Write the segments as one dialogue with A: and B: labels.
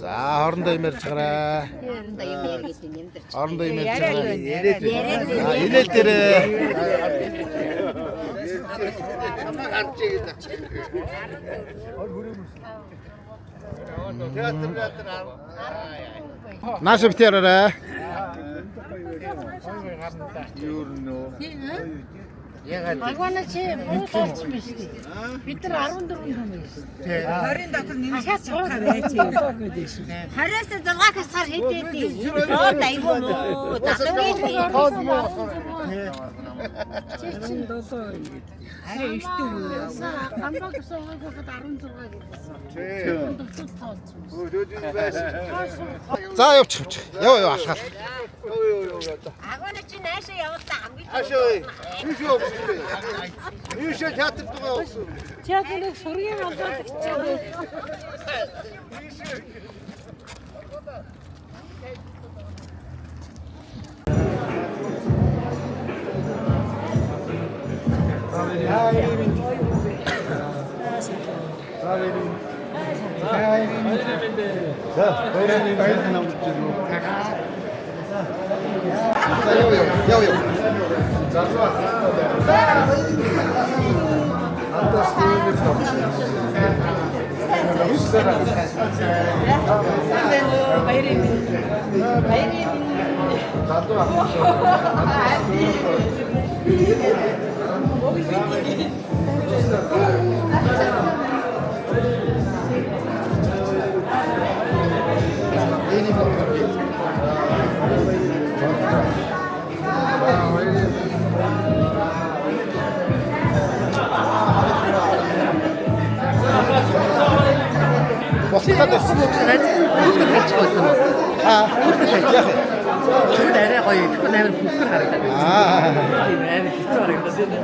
A: За хоорондоо имээр чагараа. Хоорондоо имээр чагараа. Инээл дээрээ. Нааш битээрээ.
B: Агвана чи муу толцсон биш үү? Бид нар 14 хүн биш. 20 дотор нэмж цугаа байж. 20-аас 6 хасгаар хийдээдээ. Оо дайгуу муу. Чи чинь 7. Арай ихтэй үү? Хамбаг суугаад 16 гэсэн.
A: За явчих. Яв алхаал.
B: Агвана чи наашаа явуулаа хамгийн.
A: Юу шиг театр дугаа болсон.
B: Театрыг сургийн олоод чигээ.
A: Босхад
C: Хүүхэд хэлчих байсан уу? Хүүхэд хэлчих. Чүд арай гоё. Тэгвэл амар бүсгэр харагдана. Тийм амар хэцүү харагдана.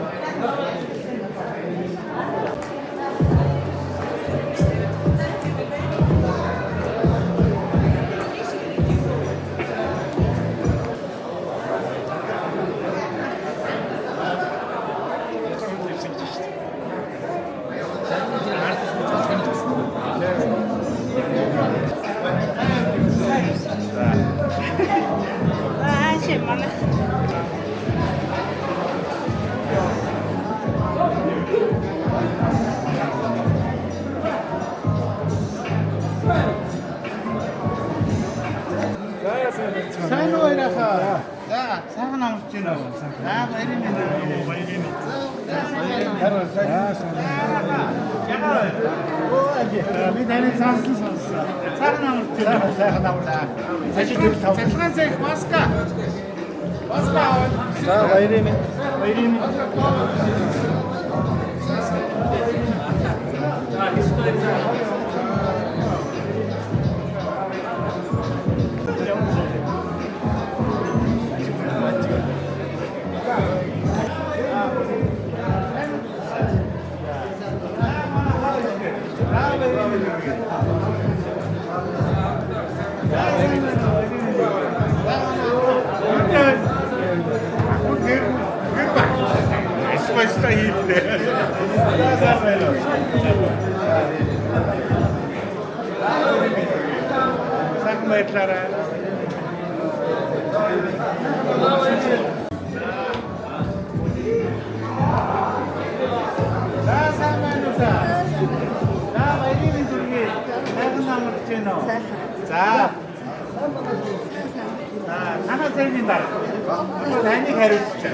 A: сайн уу яхаа. За сайхан амарч байна уу? За баярын минь. Би таныг сонсон. Сайхан амарч байна. Сайхан амарлаа. Ажил төр тав. Цалгаан маска. Маска. За баярын минь. Баярын минь. 자, 하나 세진다. 다행히 가르치자.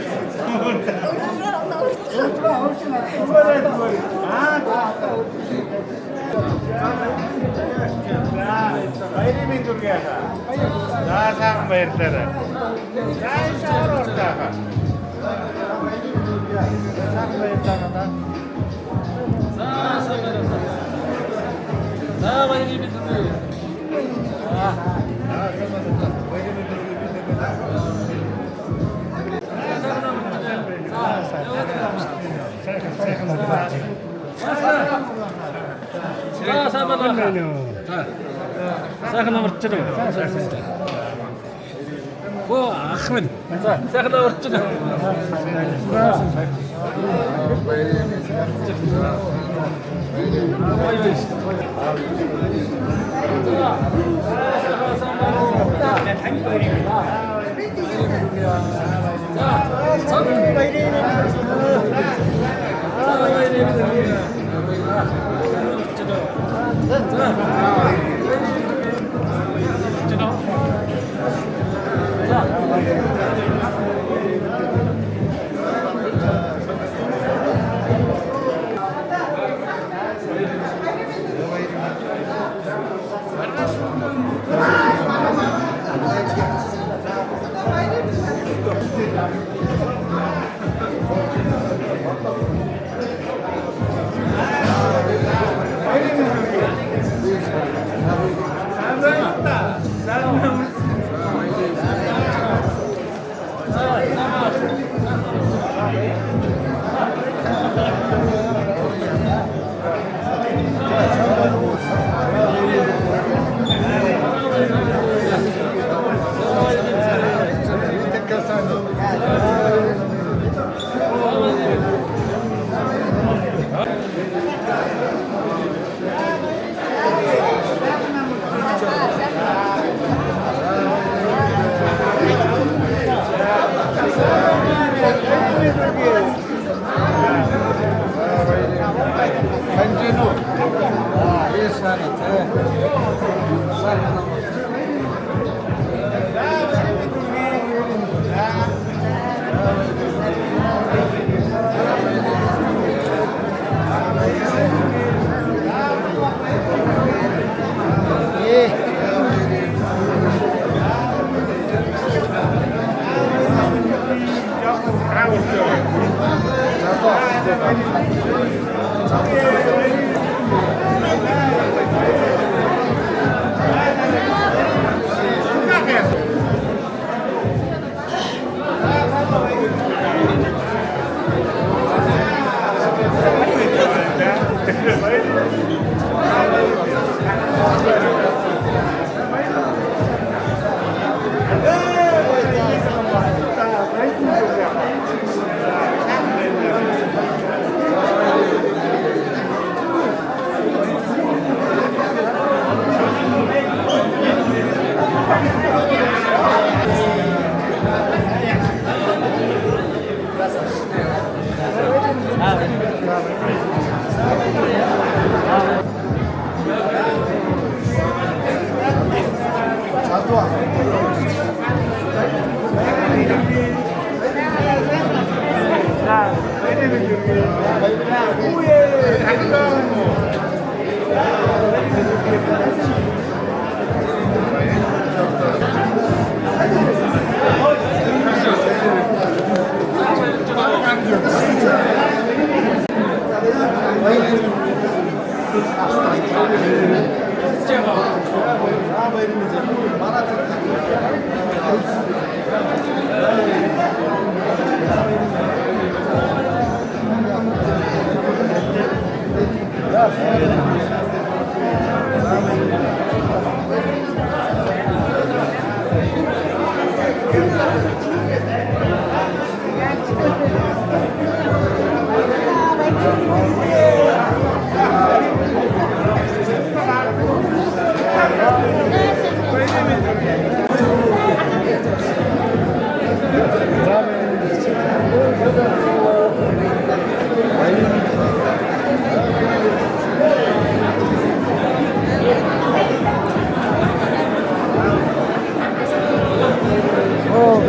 A: Bayramın durgaya. Daha sağ bayırlara. Daha şahar ortağa. Sağ bayırlara da.
D: Sağ bayramın durgaya. Сайхан амарч байна уу? Ahmed. Saya kena urut.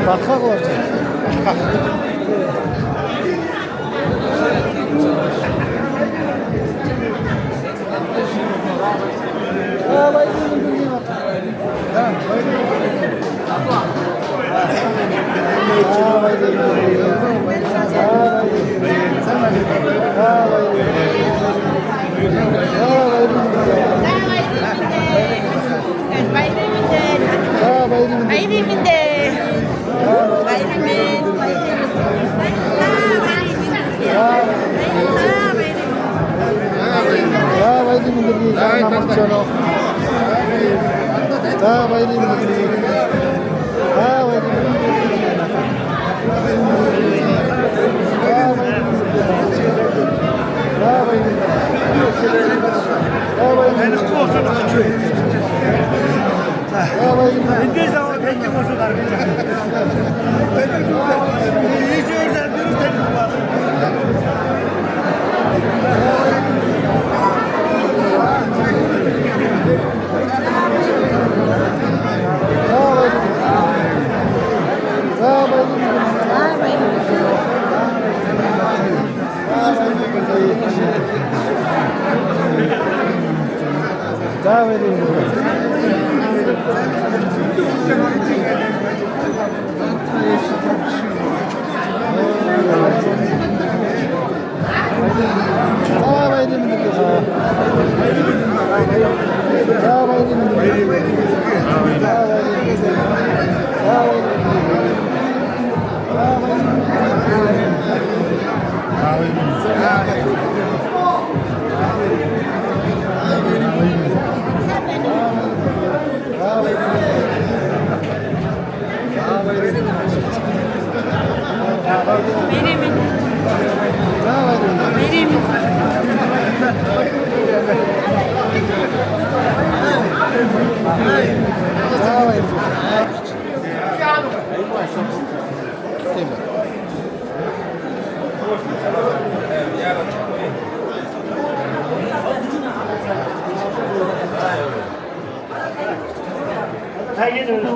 C: 낙하고 왔지. 아, 많이 들리는 것 같아. 야, 많이 들리는 것 같아. 아, 많이 들리는 것 자,
A: 인대상으로 대충 모습 가르쳐. 이주일 대표로 데리고 와.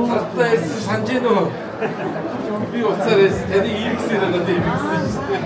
D: Hatta Sanceno bir olsa dedi iyi misin dedi iyi misin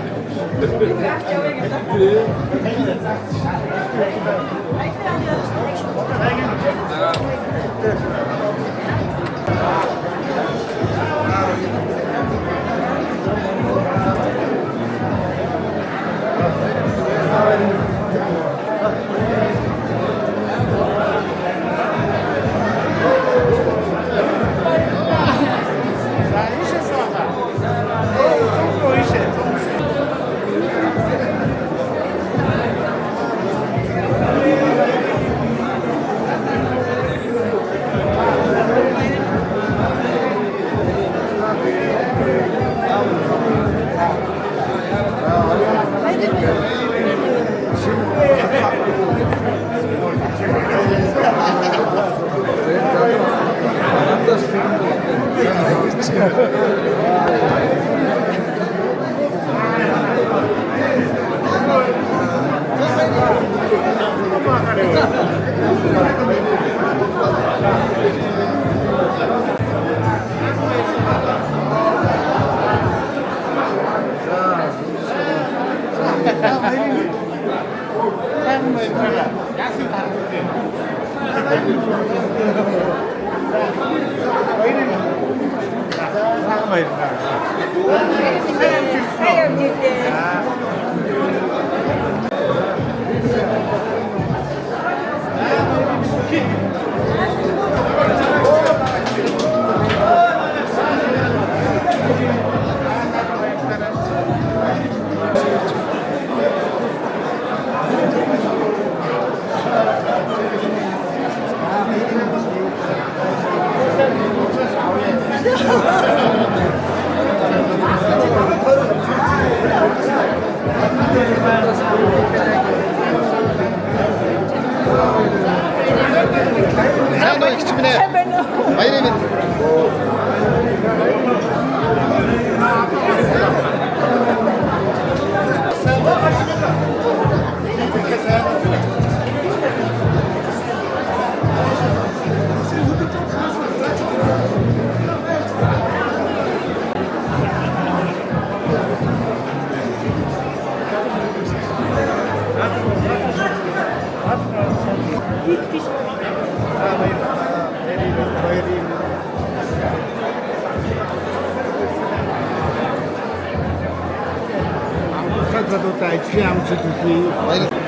A: tutaj ćwiam czy tutaj.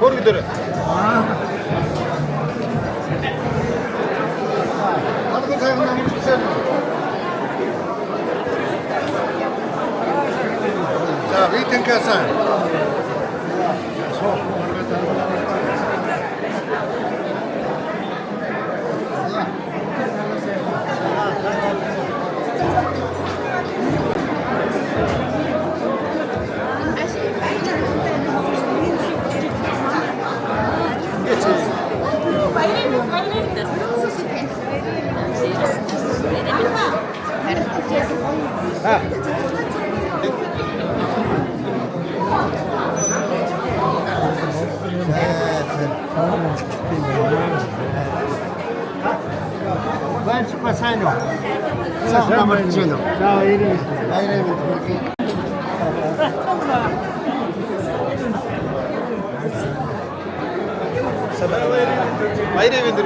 E: 거기 들어. 한국 사용 나무 주세요. 자, 웨이팅 캐살. Ben çıkmasaydım. Sen de içelim. Sağ ileri. Hayır, Hayır evindir.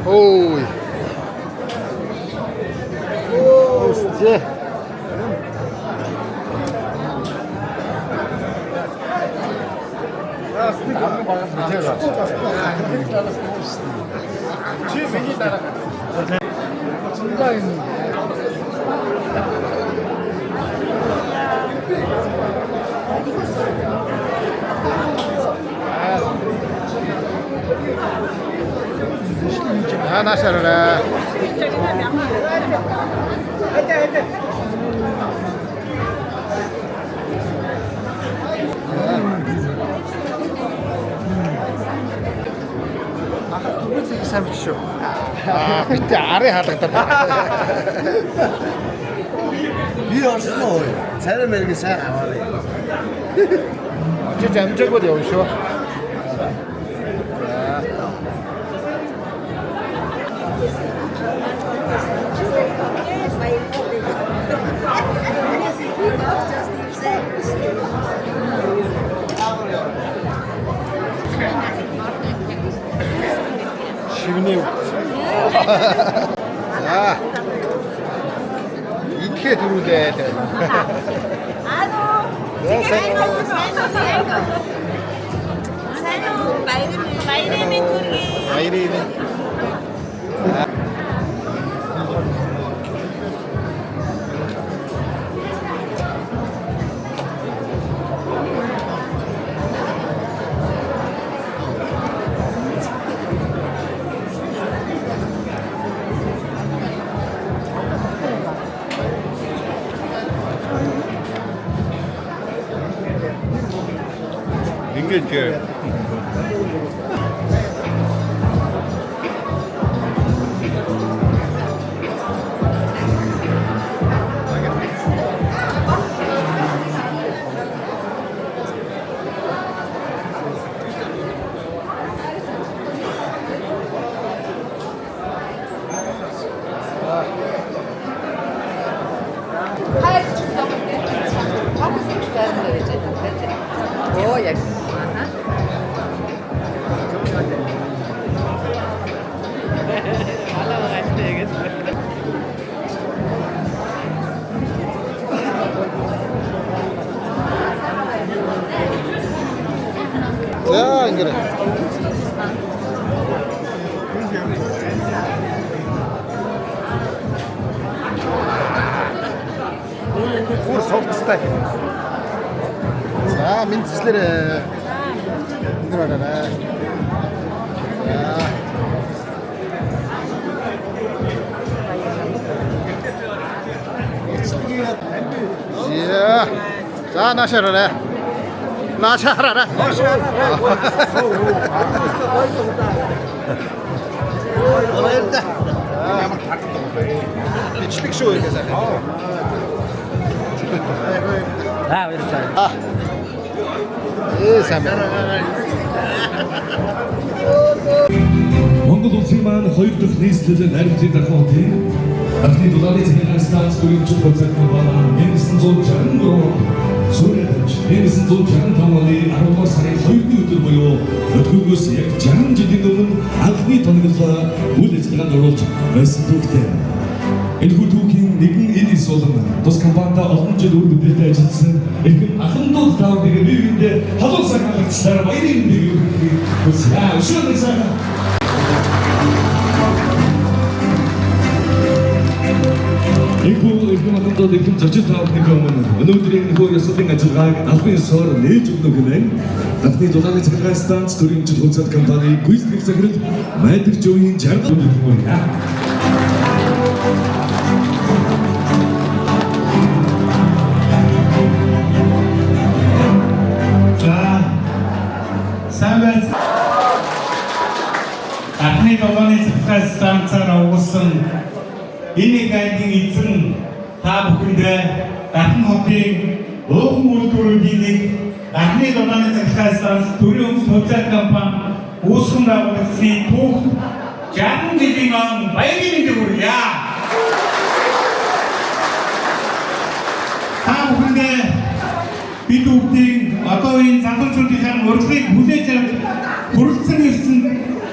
E: Oy. Işte. 하나 셔라. 삼십쇼. 아, 밑에 아래 하다.
C: 비었어. 사람에게 잘 안 와요.
E: 진짜 엄청 거대 오쇼. 시민이 자, 이렇게 들어오대. 바이레미. 민규. 자, 이거래. Full soft stack. 자, 민트스들은 이거라나. 자, 자, 나셔라. 나샤라라. İçlik şu öyle zaten.
C: Ha 이렇게.
E: Ah. İyi sen.
F: Монгол улсын маань хоёр дахь нийслэлээр найрамдын дархан хотын анхны дулааны цэгийн станц төрийн концерт байна. 1963 Сүрэлж 1965 оны 10 сарын 2-ны өдөр буюу өдгөөс яг 60 жилийн өмнө анхны тоногдол үйл ажиллагаанд оруулж байсан түүхтэй. Энэ түүхийн нэгэн эдис болон тус компанида олон жил үр бүтээлтэй ажилласан эрхэм ахын дуу таавдыг биеиндээ халуун саргалцлаар баярын нэг хүсье. Өшөөг сайхан Их хамтдаа их зочид таавдыг өмнө өнөөдрийн нөхөр ёслолын ажиллагааг албан ёсоор нээж өгнө гэмээр анхны дулааны цэглэгээ станц төрийн концерт компани Гүйцэтгэх захирал Майдэр Жовийн жаргал өгнө.
G: Анхны дулааны цэглэгээ станцаар уусан энэ гайдын эзэн та бүхэндээ Дархан хотын өвгөн үйлдвэрүүдийн нэг анхны дулааны цэглэгээ станц төрийн концерт компани үүсгэн байгуулсан түүх 60 жилийн өмнө баярын мэндийг хүргье. Та бүхэндээ бид бүгдийн одоо энэ залуучуудын урилгыг хүлээж авч хүрэлцэн ирсэн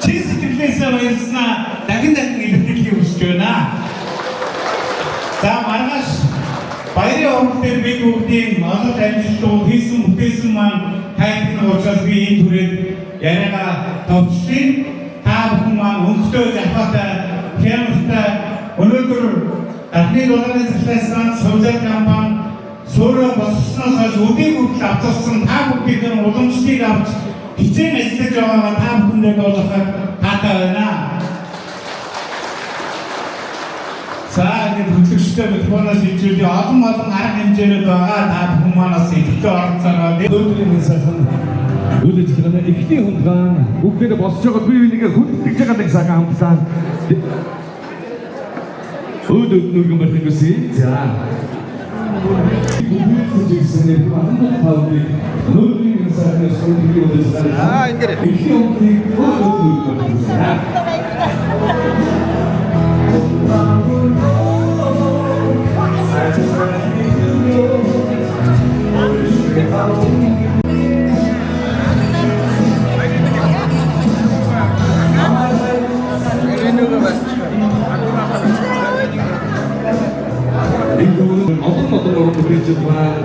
G: чин сэтгэлээсээ баярлснаа дахин илэрхийлэхийг хүсэж байна. За маргааш баярын урал дээр бид бүгдийн олонх амжилтууд хийсэн бүтээсэн маань тайлбар учраас би энэ түрээд яриагаа товчлын. Та бүхэн маань өнгөтэй завхаатай хямралтай өнөөдөр анхны дулааны цэглэгээ станц концерт компани Суурь босгосноос хойш өдийг хүртэл авцалсан та бүхэн уламжлалыг авч хичээн ажиллаж байгаагаа та бүхэндээ болгоход таатай байна. За энэ хөтлөгчтэй микрофоноос хичээлээ олон арга хэмжээнд байгаа та бүхэн манаас идэвхтэй оролцоороо
F: Өнөөдрийн сайхан үйл ажиллагааны эхний хунгаан бүгдээ босч байгаа бие бинийгээ хүндэж байгаа нэг сайхан хамтлаа. Өдөртнөргөн барих гэсэн. За.
E: Ah, ingere.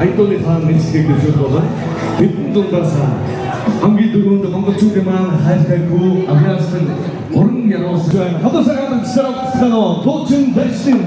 F: Айтолын хаан мэдсгийг зөв болоо. Бидний дундаас хамгийн дөрөнд монголчуудын маань хайлтайгүй авьяасан орон яруулсан хадасараад саравцсан туучин байсан.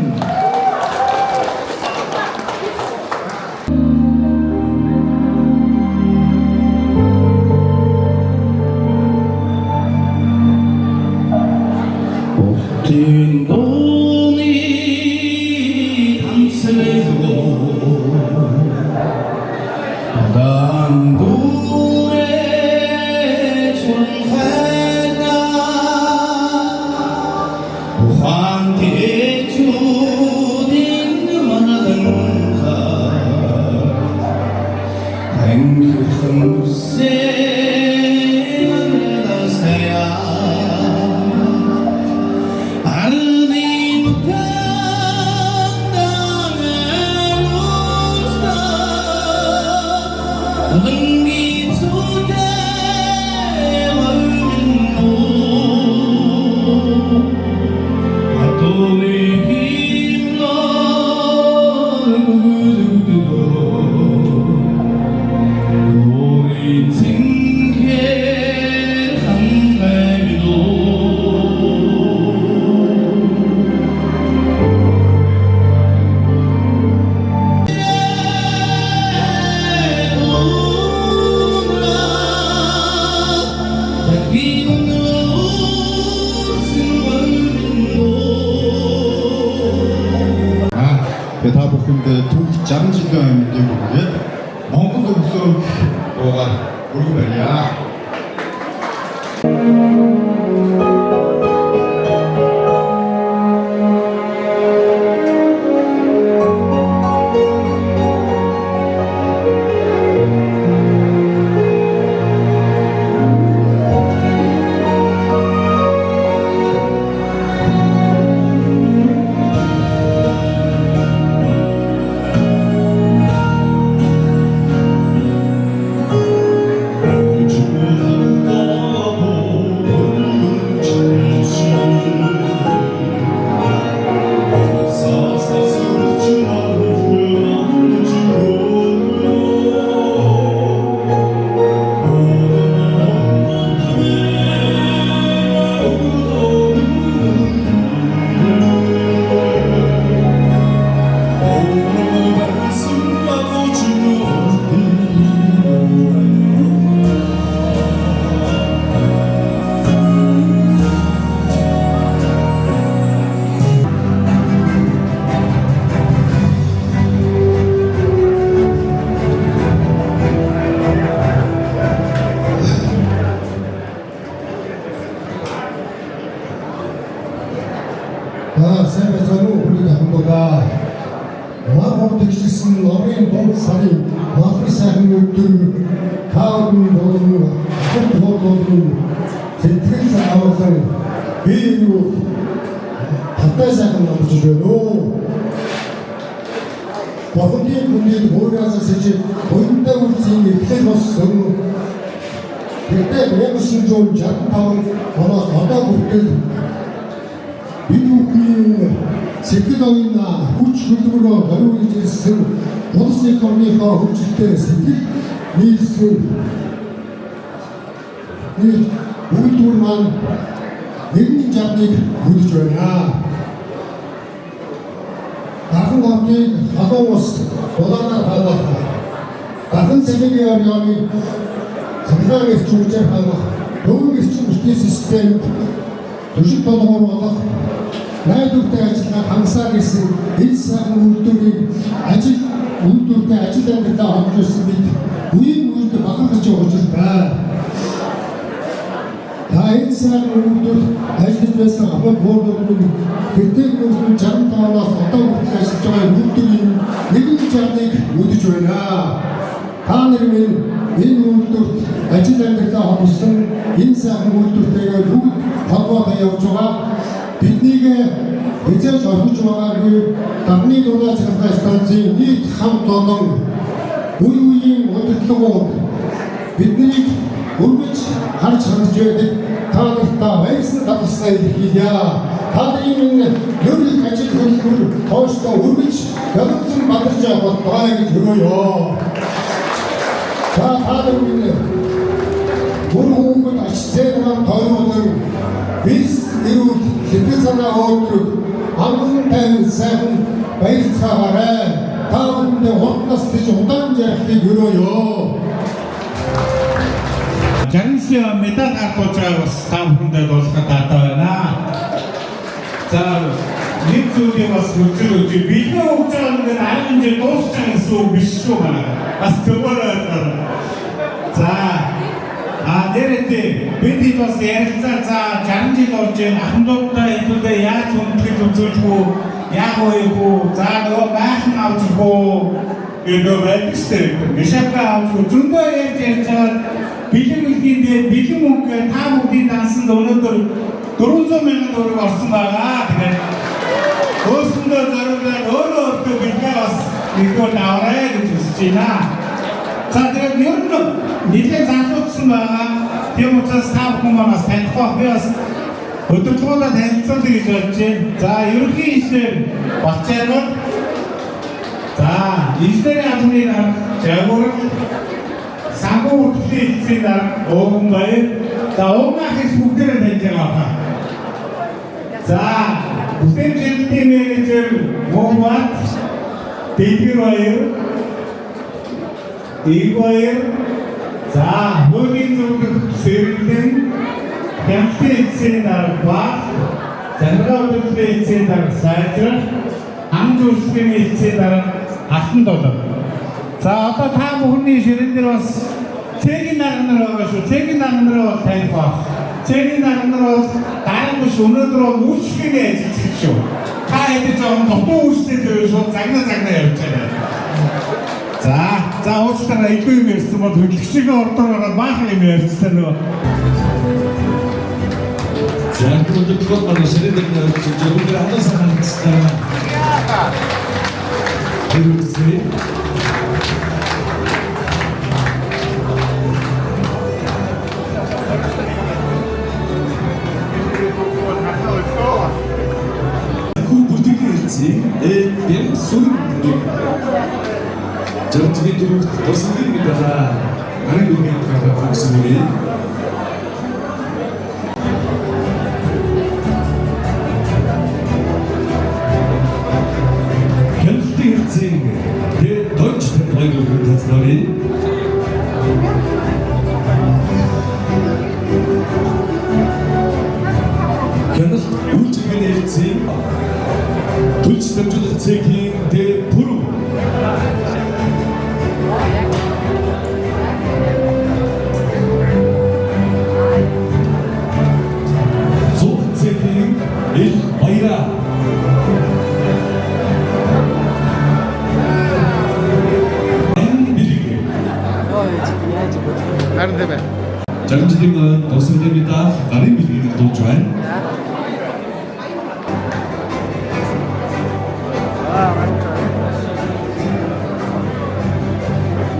F: Sing 우리 말이야.
H: 세상에서는 우리 당도가 마법도 있었은 어린 봉사리 마법의 사람들 다음 도는 한도도는 제트리사 아우성 비루 바다사가 나오주려노 마법의 군대도 모르면서 사실 본다고 생각이 피해봤어 그때 왜 무슨 좀 작다운 어느 어다고 미국이 새끼당이나 후추들로 어려운지를 어디서 겁니까 후추 때 새끼 미술 이 우리들만 내국 잡니 우리 줘야 다른 것들 하고스 보다나 받았다 다른 세계에 하려면 상당히 중재하고 너무 중재 시스템 도시도동으로 얻어 나이도 때가 강사겠어 일상 울돌이 아직 울돌 때 아직 된다 안줬습니다 우리 울돌 막아가지 어쩔까 다 일상 울돌 아직 돼서 한번 보는 그때 무슨 잘못 나와서 어떤 것들이 실정할 울돌이 내국지 않는 모두 줘야 다 내리면 이 울돌 아직 된다 무슨 인상 울돌 때가 누구 바보가 되어 빈니게 이제 저수 좋아하고 남미도나 생각했던지 이 참도동 우리 어떻게 하고 빈니 우리 가르쳐줘야 돼 다들 왜 쓰다봤어야 되냐 다들 있는 여기 같이 그걸 더시다 우리 여러분 만들자고 도와야지 들어요 자 다들 있는 우리 공부 다시 제대로 더 오는 이루 기대서나 오늘 아무튼 생 베이스하래 다음에 어떻게 정당제 해주려요.
G: 장시야 메타 갖고자고 스타분들도 갔다나 자 리투게 와서 그쪽 비디오 옥자는 건 아닌지 도스장에서 미쇼가 아스토벌어 자 내렸대 비디오스 예르자 장지도 좀 한국다 이쁜데 야 좀좀 줄고 야고이고 자 너 마음 아우고 이거 왜 비슷해 미샤가 아우고 준다 예르자 비디오인데 비디오 먹게 다 먹긴 단순 너네들 도로점에는 너를 왔으마가 그래 도순도 저러다 너를 또 비디오 왔어 이거 나와라 그랬지나 자, 내가 여러분, 니네 장독수마가 비어모쳐 사업공만 와서 벤트가 배웠어. 어떤 거보다 댄서들이 좋지. 자, 이렇게 이제 박자는 자, 이 시대의 아줌이랑 제고를 상고 어떻게 있습니다. 오금가에 자, 오금가에서 국대를 댄제가 자, 국대 제일 때문에 오금가 데뷔로예요. 이거에 자 모든 좀 세일된 캠페인에 따라 전라도에 따라 사이트 항주 시스템에 따라 아픈도다 자 아까 다 모든 시리즈로 цэгийн дарга нар байгаа шүү. Цэгийн дарга нар таних баг. Цэгийн дарга нар дараа нь өнөөдөр үүсгэгээ ажиллах шүү. Та хэдэж байгаа дутуу үүсгээд байв шүү. Загнаа явж байгаа. За уучлаарай илүү юм ярьсан бол хөдөлгчийн ордоор ороод баахан юм ярьсан нөгөө.
F: За өнөөдөр гол ширээдэг зөвхөн хадас хандсан. Тэрүүсээ бям сүр жирэмсний дөрөвт тусгын нэг байгаа гарын дүргийн тухай фокус өгье. Кэнтэрцэн der Deutsch Verteidigung Tanzlari Кэнэл үйлчлэгийн хэлцэн Түлж дамжуулах цэгийн дээр бүрэн Зух цэгийн ил баяра
E: Харин тийм ээ.
F: Жаргамжлын тусгалтуудаа гарын бэлгийг дуулж байна.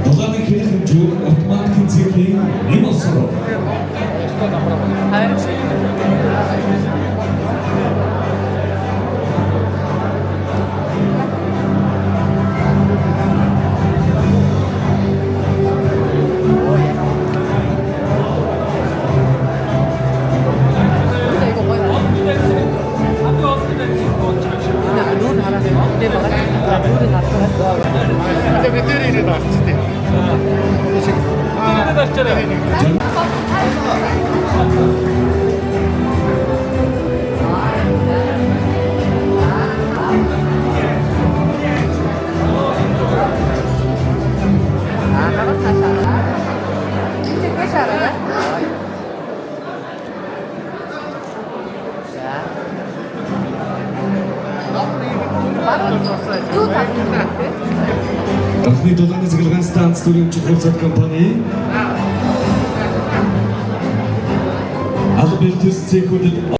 F: Дулааны хэлхэмжүү автоматик цэгийн нэмэлсроо. Анхны дулааны цэглэгийн станц төрийн чухал компани Албертис цэхүүдэд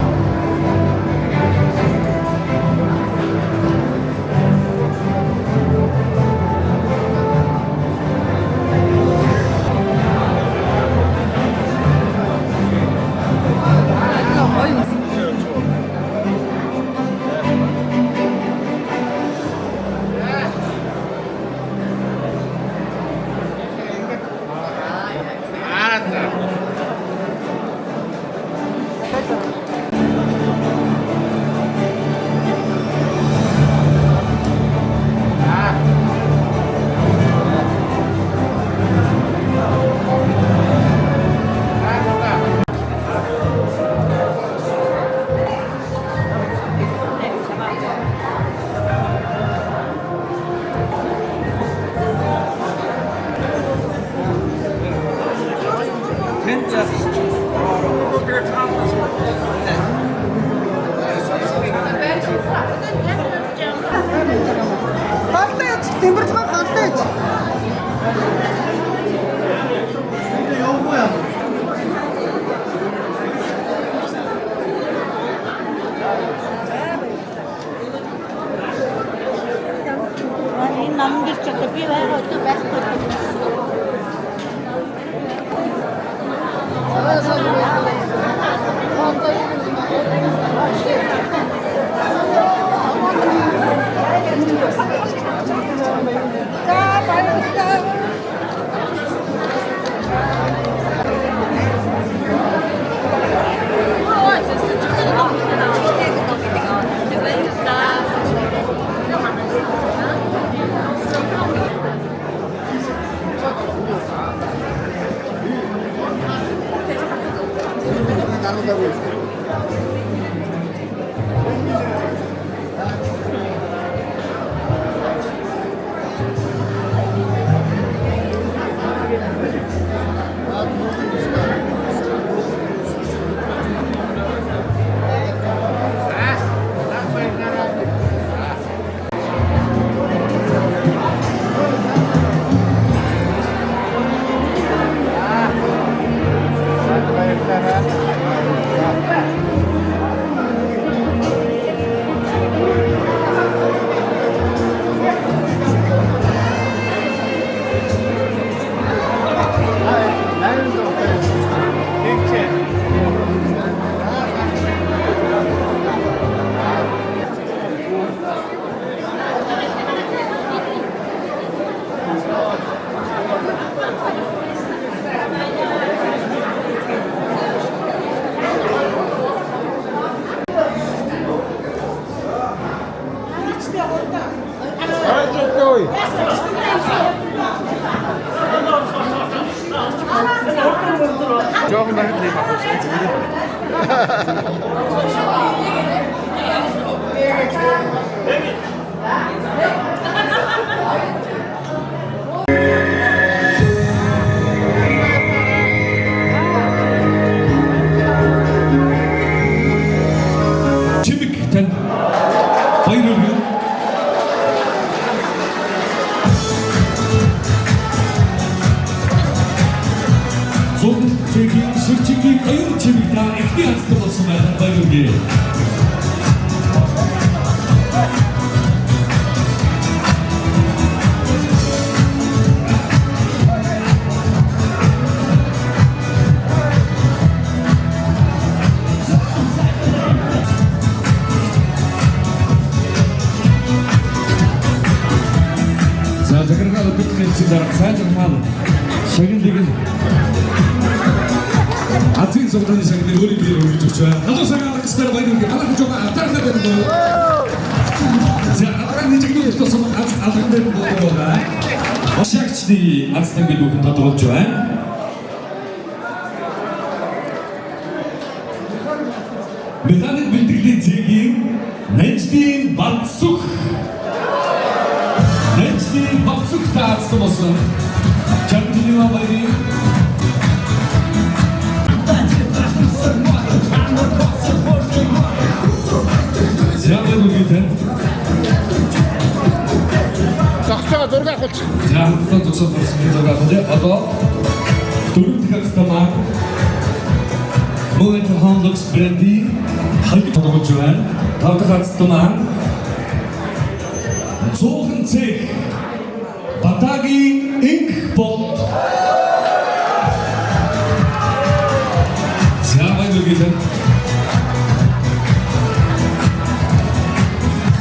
E: 조금만 해도
F: 재밌게 된 바이럴은 전 세계 실질기 가요 재밌다 엑스피리언스 버스만 바이럴이 자, 그러나 어떻게 진짜로 사정만 şekildeki atın sokağın şekilde böyle bir oyun tutuşu. Nasıl sana kıslar bayılır ki? Bana çok atar da benim bu. Sen atar ne çekiyor işte sonra atar benim bu da. Aşakçı aslında bir dokun tatlıcı ha. Mezanet bildirdiği zengin Necdi Batsuk. Necdi Batsuk da açtırması. Çarpıcılığı haberiyim. Ziyade bugün.
E: Taksaga zorga koç.
F: Ziyade doksan forsunu zorga koç. Ado turun tıkatsama. Bu Hanlux Brandy halk tanımcılar. Tavtıkatsama. Zogen zich Batagi Inkpot. Siapa itu gitu?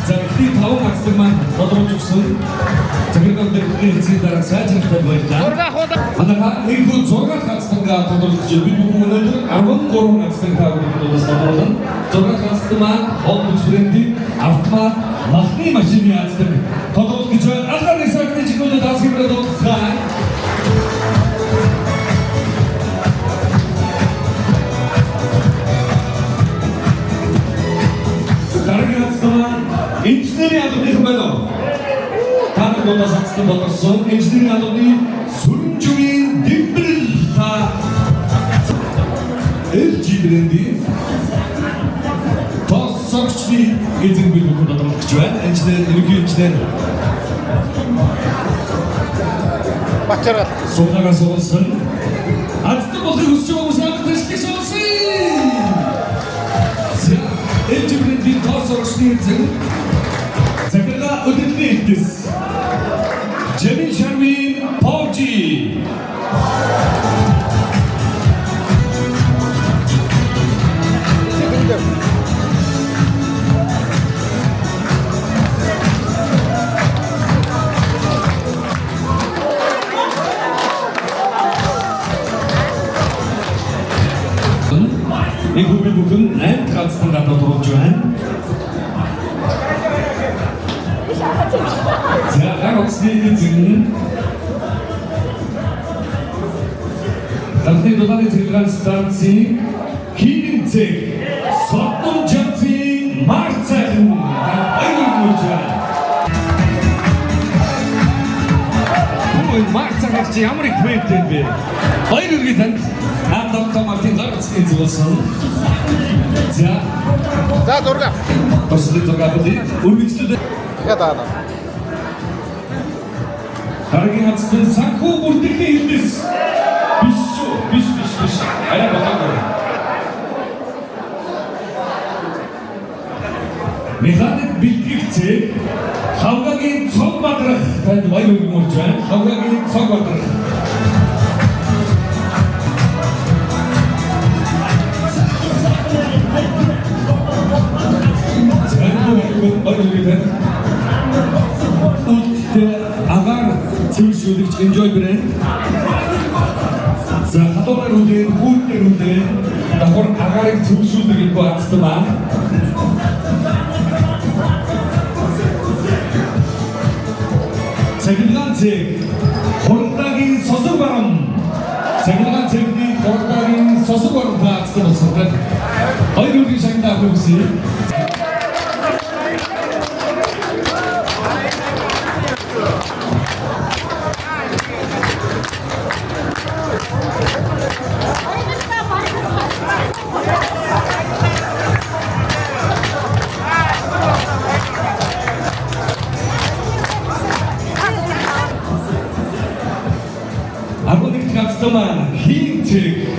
F: Jadi tahu mas teman foto cuksun. Jadi kalau dari cerita saya cerita berita. Anda ikut zorga katstanga foto cuksun. Bir buku menajer arwah korong katstanga foto cuksun. Zorga katstanga Hanlux Brandy Afma Mahni Majini katstanga. Foto cuksun. Agar nisakni cikgu das kita dong say. Engineering adımını kımelo. Tanrı doda satsın dotasın. Engineering adımını Suruncu'nun dimbril ta. LG Brandy. Ta sakçı izin bir bukunda da bakıcılar. Engineering.
E: Bakçarat.
F: Sonuna kadar olsun. Aslında bakıyoruz çoğumuz arkadaşlık olsun. LG Brandy ta sakçı izin. Zagarda ödülünü ettiniz. Cemil Şervin Pavci. Ibu bugün en transparan oturucuan. Saya harus diizinin. Nanti total transtansi kinintik sotun jansi martsen ayo muja. Bu martsen hepsi Amerik kıymetli bir. Ayrı giden. Adam Martin Garts'ın izolası. Ya.
E: Da zorga.
F: Başlık zorgadı. Urbiç'te
E: Ya da adam.
F: Hargi atsın sakko burtikli ildiz. Biş. Aya bakalım. Mehanet bilgikçe Havgagin çok batırık. Ben vay uyumurcan. Havgagin çok batırık. Agar sürüşürdük enjoy bire. Zahator rude, hut rude. Dahor agar sürüşürdük bu açtıma. Sevgilen çek, hortagin sosur varım. Sevgilen çekti, hortagin 저수고를 다 쓰었습니다. 어이를 장다 보시. 아버님 같지만 힌트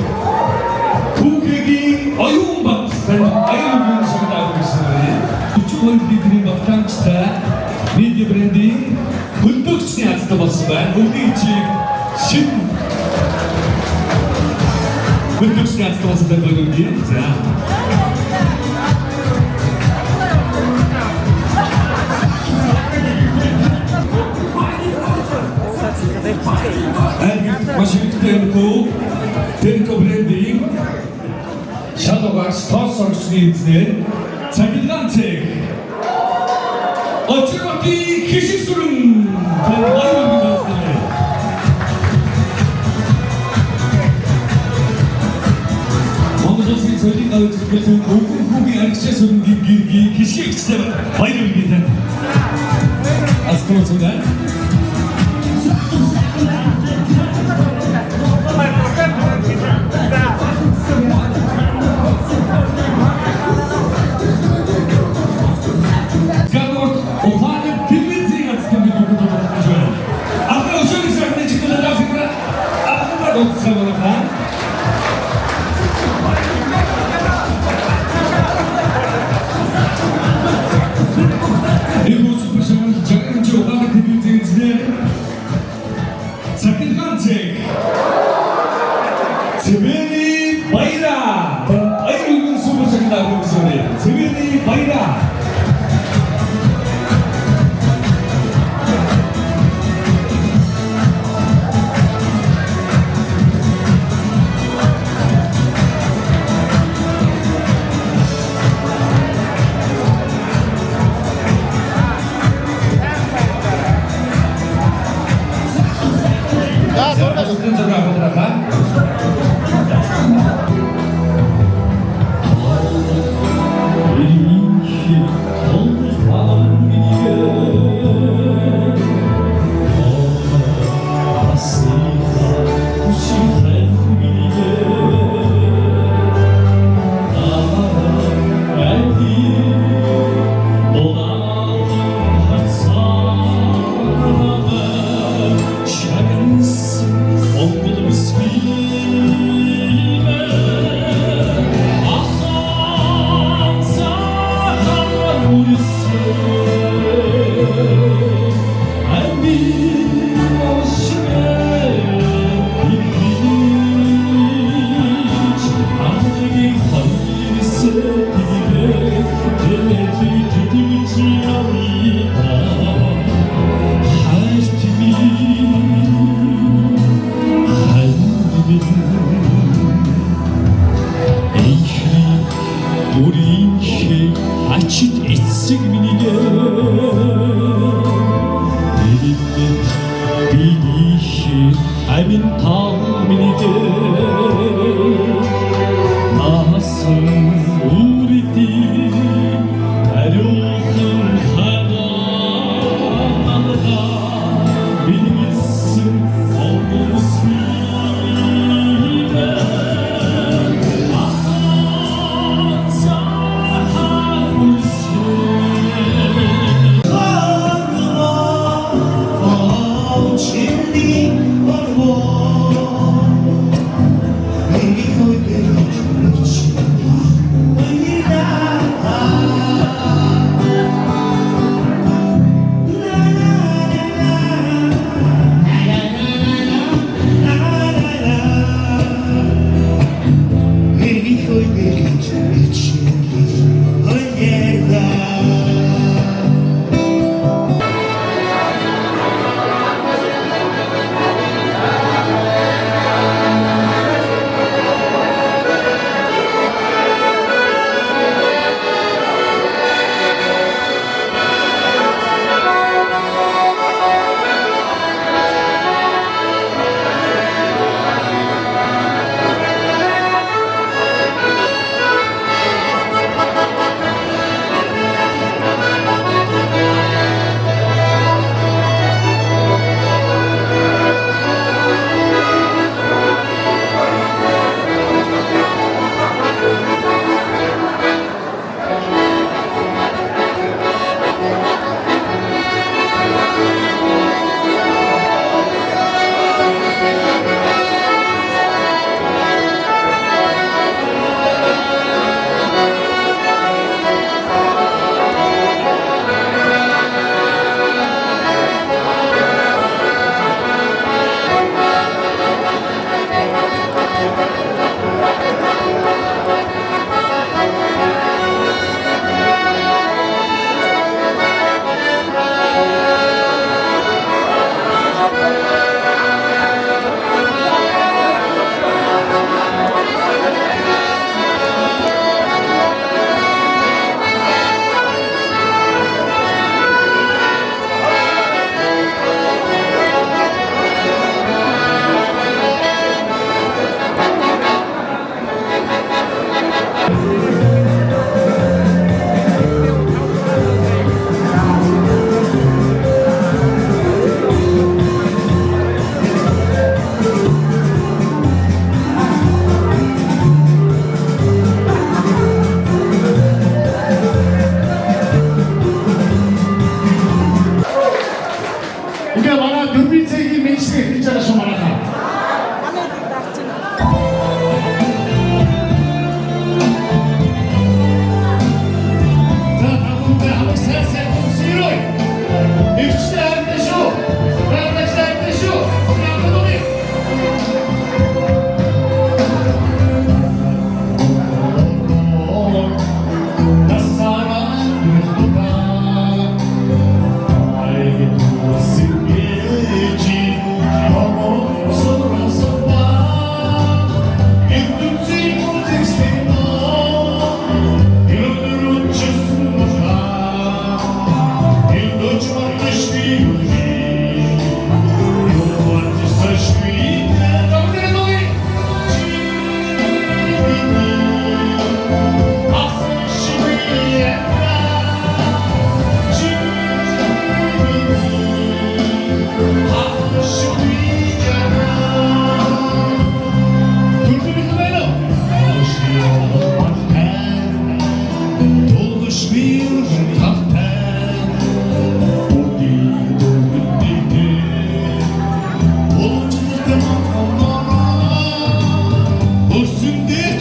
F: 고객이 어려운 박스를 아이를 소개하고 있습니다. 이쪽은 비드림 박당치다 미디어 브랜딩 운동신이 아스터버스만 우리집 신 운동신이 아스터버스 멤버들이 Washington Denko 브랜딩 샤도가 스타서 스니츠의 자기단체 어찌바퀴 기식술은 마이너입니다. 왕조선이 저희가 어찌바퀴 오금국이 아르치에서는 기식이 진짜 마이너입니다. 아스토로소가 세븐이 바이라 아이고 수고하셨다 그러면서 세븐이 바이라
E: 자, 돌아가.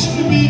H: Ачны би